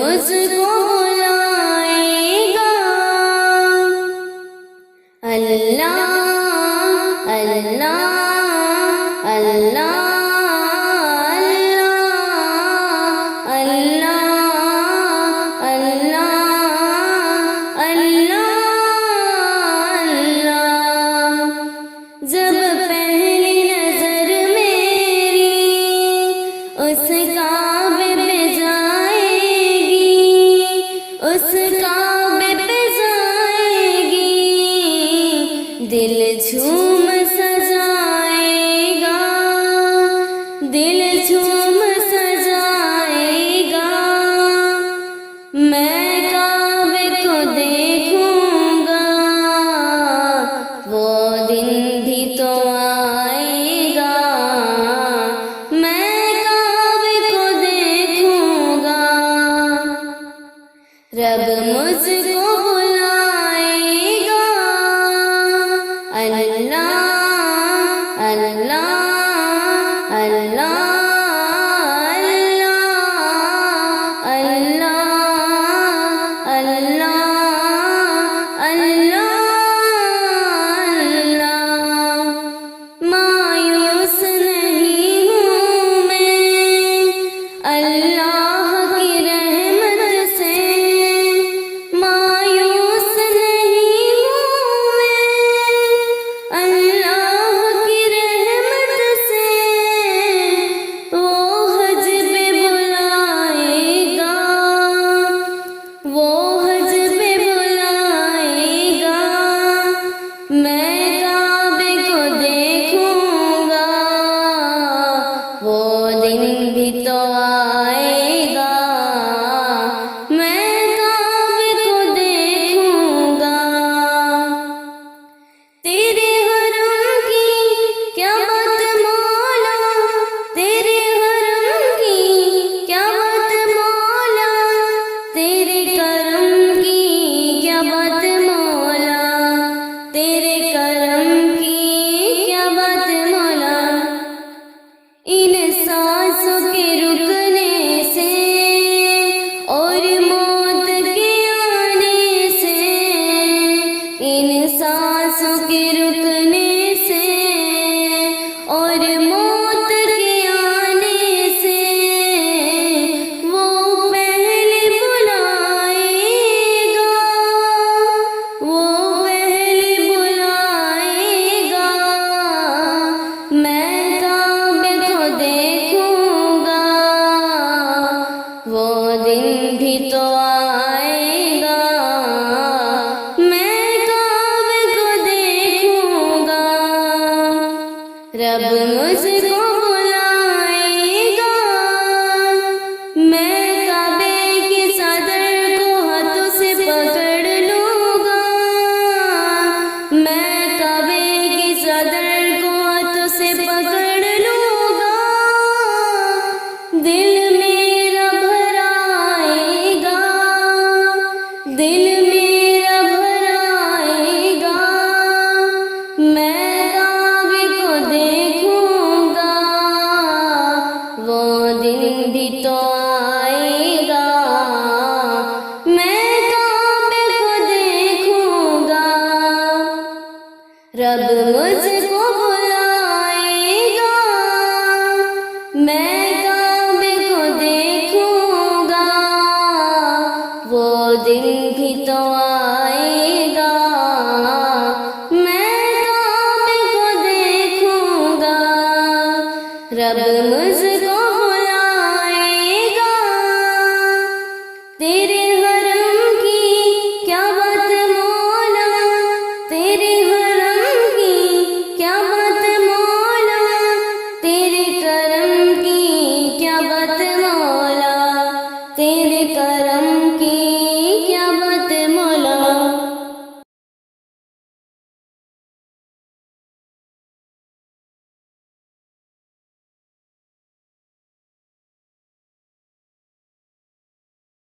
मुझको बुलाएगा। अल्लाह अल्लाह अल्लाह दिल झूम सजाएगा, दिल झूम सजाएगा। मैं काबे को देखूंगा, वो दिन भी तो आएगा। मैं काबे को देखूंगा, रब मुझको बुलाएगा। अल्लाह अल्लाह अल्लाह अल्लाह अल्लाह अल्लाह अल्लाह। मायूस नहीं हूँ मैं अल्लाह की रहमत से, मायूस नहीं हूँ मैं अल्लाह की रहमत से। वो हज पे बुलाएगा, वो हज पे बुलाएगा। मैं काबे को देखूंगा, वो दिन भी तो आएगा। मैं काबे को देखूंगा। तेरे हरम की क्या बात मौला, तेरे हरम की क्या बात मौला, तेरे करम की क्या बात मौला, तेरे करम की क्या बात मौला। इन सांसों के रुकने से और मौत के आने से, इन सांसों के रुकने से और मौत के आने से, वो पहले बुलाएगा, वो पहले बुलाएगा। मैं काबे को देखूंगा, वो दिन भी तो आएगा। मैं काबे को देखूंगा, रब मुझको बुलाएगा। मैं काबे की चादर को हाथों से पकड़ लूंगा, मैं काबे की चादर को हाथों से पकड़ लूंगा। दिल मेरा भर आएगा, दिल मेरा भर आएगा। मैं काबे को देखूंगा, वो दिन भी तो आएगा। मैं काबे को देखूंगा, रब मुझको बुलाएगा। मैं काबे को देखूंगा, वो दिन भी तो आएगा। मैं काबे को देखूंगा, रब मुझको बुलाएगा। तेरे